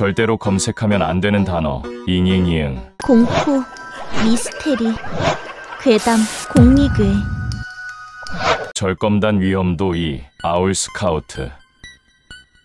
절대로 검색하면 안 되는 단어. 잉잉이응. 공포, 미스테리, 괴담, 공미괴. 절검단 위험도 2. 아울스카우트.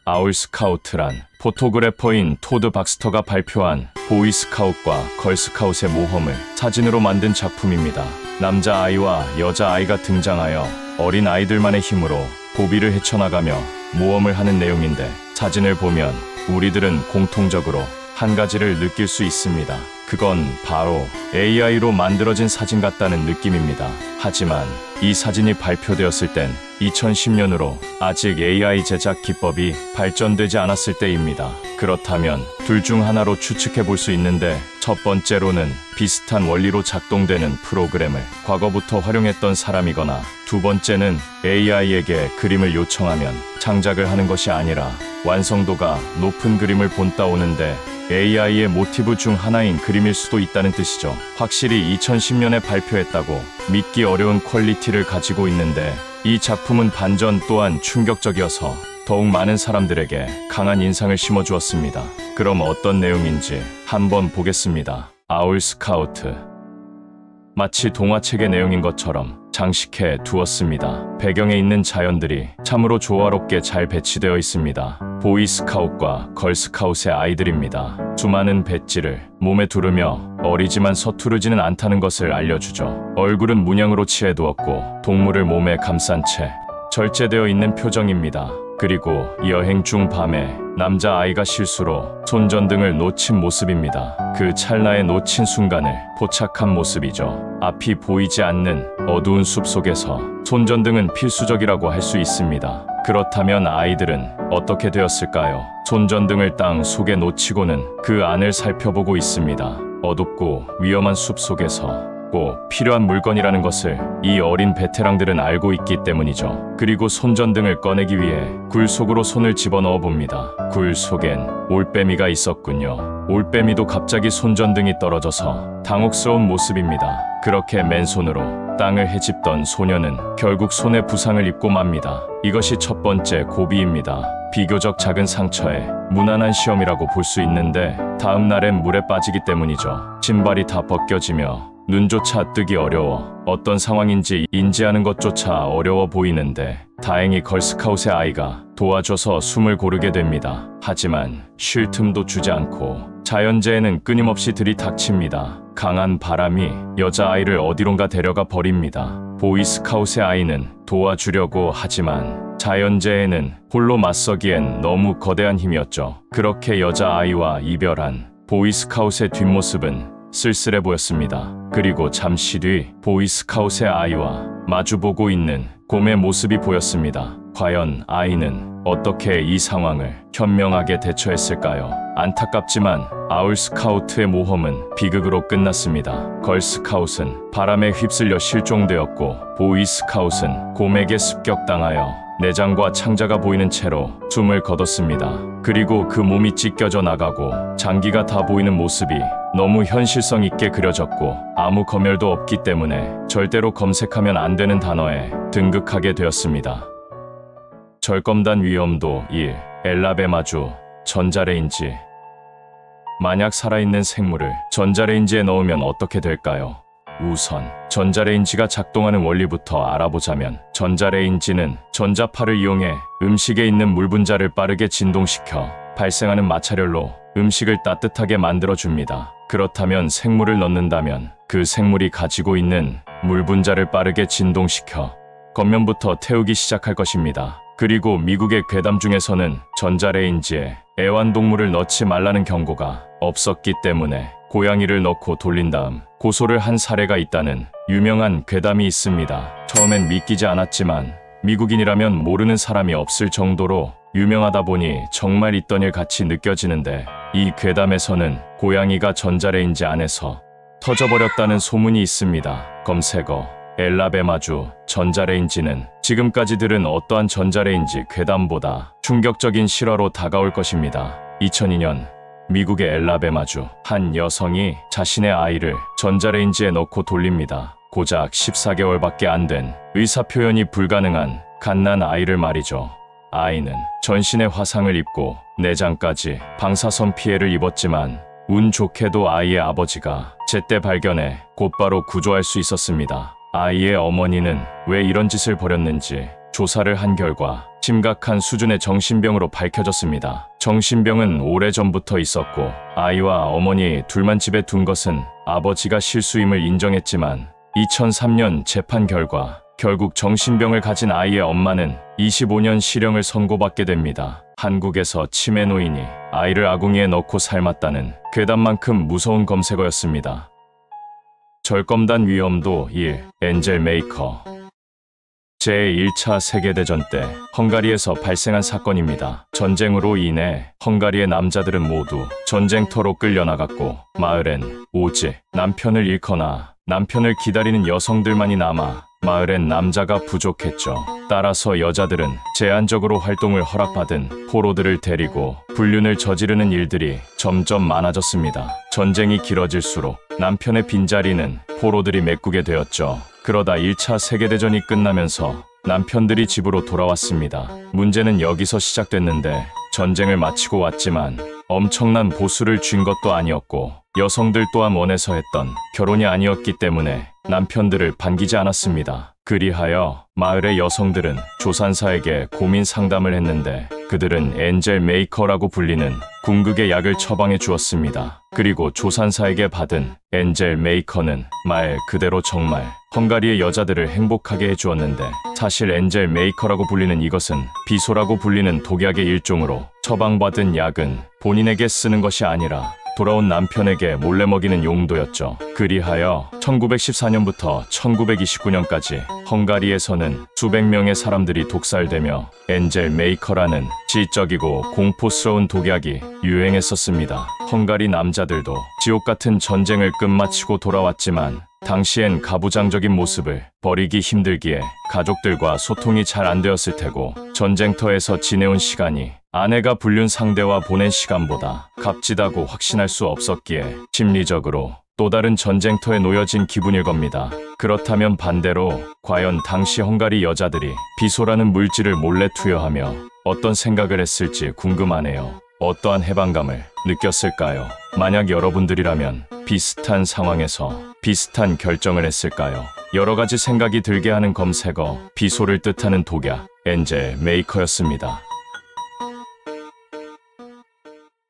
아울스카우트란 포토그래퍼인 토드 박스터가 발표한 보이스카웃과 걸스카웃의 모험을 사진으로 만든 작품입니다. 남자아이와 여자아이가 등장하여 어린 아이들만의 힘으로 고비를 헤쳐나가며 모험을 하는 내용인데, 사진을 보면 우리들은 공통적으로 한 가지를 느낄 수 있습니다. 그건 바로 AI로 만들어진 사진 같다는 느낌입니다. 하지만 이 사진이 발표되었을 땐 2010년으로 아직 AI 제작 기법이 발전되지 않았을 때입니다. 그렇다면 둘 중 하나로 추측해 볼 수 있는데, 첫 번째로는 비슷한 원리로 작동되는 프로그램을 과거부터 활용했던 사람이거나, 두 번째는 AI에게 그림을 요청하면 창작을 하는 것이 아니라 완성도가 높은 그림을 본따오는데 AI의 모티브 중 하나인 그림일 수도 있다는 뜻이죠. 확실히 2010년에 발표했다고 믿기 어려운 퀄리티를 가지고 있는데, 이 작품은 반전 또한 충격적이어서 더욱 많은 사람들에게 강한 인상을 심어주었습니다. 그럼 어떤 내용인지 한번 보겠습니다. 아울스카우트. 마치 동화책의 내용인 것처럼 장식해 두었습니다. 배경에 있는 자연들이 참으로 조화롭게 잘 배치되어 있습니다. 보이스카웃과 걸스카웃의 아이들입니다. 수많은 배지를 몸에 두르며 어리지만 서투르지는 않다는 것을 알려주죠. 얼굴은 문양으로 칠해두었고 동물을 몸에 감싼 채 절제되어 있는 표정입니다. 그리고 여행 중 밤에 남자아이가 실수로 손전등을 놓친 모습입니다. 그 찰나에 놓친 순간을 포착한 모습이죠. 앞이 보이지 않는 어두운 숲속에서 손전등은 필수적이라고 할 수 있습니다. 그렇다면 아이들은 어떻게 되었을까요? 손전등을 땅 속에 놓치고는 그 안을 살펴보고 있습니다. 어둡고 위험한 숲속에서 꼭 필요한 물건이라는 것을 이 어린 베테랑들은 알고 있기 때문이죠. 그리고 손전등을 꺼내기 위해 굴 속으로 손을 집어넣어 봅니다. 굴 속엔 올빼미가 있었군요. 올빼미도 갑자기 손전등이 떨어져서 당혹스러운 모습입니다. 그렇게 맨손으로 땅을 헤집던 소녀는 결국 손에 부상을 입고 맙니다. 이것이 첫 번째 고비입니다. 비교적 작은 상처에 무난한 시험이라고 볼 수 있는데, 다음 날엔 물에 빠지기 때문이죠. 신발이 다 벗겨지며 눈조차 뜨기 어려워 어떤 상황인지 인지하는 것조차 어려워 보이는데, 다행히 걸스카웃의 아이가 도와줘서 숨을 고르게 됩니다. 하지만 쉴 틈도 주지 않고 자연재해는 끊임없이 들이닥칩니다. 강한 바람이 여자아이를 어디론가 데려가 버립니다. 보이스카웃의 아이는 도와주려고 하지만 자연재해는 홀로 맞서기엔 너무 거대한 힘이었죠. 그렇게 여자아이와 이별한 보이스카웃의 뒷모습은 쓸쓸해 보였습니다. 그리고 잠시 뒤 보이스카웃의 아이와 마주보고 있는 곰의 모습이 보였습니다. 과연 아이는 어떻게 이 상황을 현명하게 대처했을까요? 안타깝지만 아울스카우트의 모험은 비극으로 끝났습니다. 걸스카웃은 바람에 휩쓸려 실종되었고, 보이스카웃은 곰에게 습격당하여 내장과 창자가 보이는 채로 숨을 거뒀습니다. 그리고 그 몸이 찢겨져 나가고 장기가 다 보이는 모습이 너무 현실성 있게 그려졌고 아무 검열도 없기 때문에 절대로 검색하면 안 되는 단어에 등극하게 되었습니다. 절검단 위험도 1. 엘라베마주. 전자레인지. 만약 살아있는 생물을 전자레인지에 넣으면 어떻게 될까요? 우선 전자레인지가 작동하는 원리부터 알아보자면, 전자레인지는 전자파를 이용해 음식에 있는 물 분자를 빠르게 진동시켜 발생하는 마찰열로 음식을 따뜻하게 만들어줍니다. 그렇다면 생물을 넣는다면 그 생물이 가지고 있는 물 분자를 빠르게 진동시켜 겉면부터 태우기 시작할 것입니다. 그리고 미국의 괴담 중에서는 전자레인지에 애완동물을 넣지 말라는 경고가 없었기 때문에 고양이를 넣고 돌린 다음 고소를 한 사례가 있다는 유명한 괴담이 있습니다. 처음엔 믿기지 않았지만 미국인이라면 모르는 사람이 없을 정도로 유명하다 보니 정말 있던 일 같이 느껴지는데, 이 괴담에서는 고양이가 전자레인지 안에서 터져버렸다는 소문이 있습니다. 검색어 엘라베마주 전자레인지는 지금까지 들은 어떠한 전자레인지 괴담보다 충격적인 실화로 다가올 것입니다. 2002년 미국의 엘라베마주 한 여성이 자신의 아이를 전자레인지에 넣고 돌립니다. 고작 14개월밖에 안 된 의사표현이 불가능한 갓난 아이를 말이죠. 아이는 전신에 화상을 입고 내장까지 방사선 피해를 입었지만 운 좋게도 아이의 아버지가 제때 발견해 곧바로 구조할 수 있었습니다. 아이의 어머니는 왜 이런 짓을 벌였는지 조사를 한 결과 심각한 수준의 정신병으로 밝혀졌습니다. 정신병은 오래전부터 있었고 아이와 어머니 둘만 집에 둔 것은 아버지가 실수임을 인정했지만 2003년 재판 결과 결국 정신병을 가진 아이의 엄마는 25년 실형을 선고받게 됩니다. 한국에서 치매 노인이 아이를 아궁이에 넣고 삶았다는 괴담만큼 무서운 검색어였습니다. 절검단 위험도 1. 엔젤 메이커. 제1차 세계대전 때 헝가리에서 발생한 사건입니다. 전쟁으로 인해 헝가리의 남자들은 모두 전쟁터로 끌려나갔고 마을엔 오직 남편을 잃거나 남편을 기다리는 여성들만이 남아 마을엔 남자가 부족했죠. 따라서 여자들은 제한적으로 활동을 허락받은 포로들을 데리고 불륜을 저지르는 일들이 점점 많아졌습니다. 전쟁이 길어질수록 남편의 빈자리는 포로들이 메꾸게 되었죠. 그러다 1차 세계대전이 끝나면서 남편들이 집으로 돌아왔습니다. 문제는 여기서 시작됐는데 전쟁을 마치고 왔지만 엄청난 보수를 쥔 것도 아니었고 여성들 또한 원해서 했던 결혼이 아니었기 때문에 남편들을 반기지 않았습니다. 그리하여 마을의 여성들은 조산사에게 고민 상담을 했는데 그들은 엔젤 메이커라고 불리는 궁극의 약을 처방해 주었습니다. 그리고 조산사에게 받은 엔젤 메이커는 말 그대로 정말 헝가리의 여자들을 행복하게 해주었는데 사실 엔젤 메이커라고 불리는 이것은 비소라고 불리는 독약의 일종으로 처방받은 약은 본인에게 쓰는 것이 아니라 돌아온 남편에게 몰래 먹이는 용도였죠. 그리하여 1914년부터 1929년까지 헝가리에서는 수백 명의 사람들이 독살되며 엔젤 메이커라는 지적이고 공포스러운 독약이 유행했었습니다. 헝가리 남자들도 지옥 같은 전쟁을 끝마치고 돌아왔지만 당시엔 가부장적인 모습을 버리기 힘들기에 가족들과 소통이 잘 안 되었을 테고 전쟁터에서 지내온 시간이 아내가 불륜 상대와 보낸 시간보다 값지다고 확신할 수 없었기에 심리적으로 또 다른 전쟁터에 놓여진 기분일 겁니다. 그렇다면 반대로 과연 당시 헝가리 여자들이 비소라는 물질을 몰래 투여하며 어떤 생각을 했을지 궁금하네요. 어떠한 해방감을 느꼈을까요? 만약 여러분들이라면 비슷한 상황에서 비슷한 결정을 했을까요? 여러 가지 생각이 들게 하는 검색어, 비소를 뜻하는 독약, 엔젤 메이커였습니다.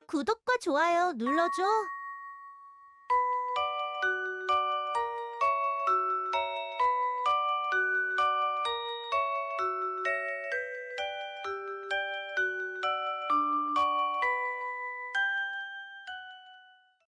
구독과 좋아요 눌러줘.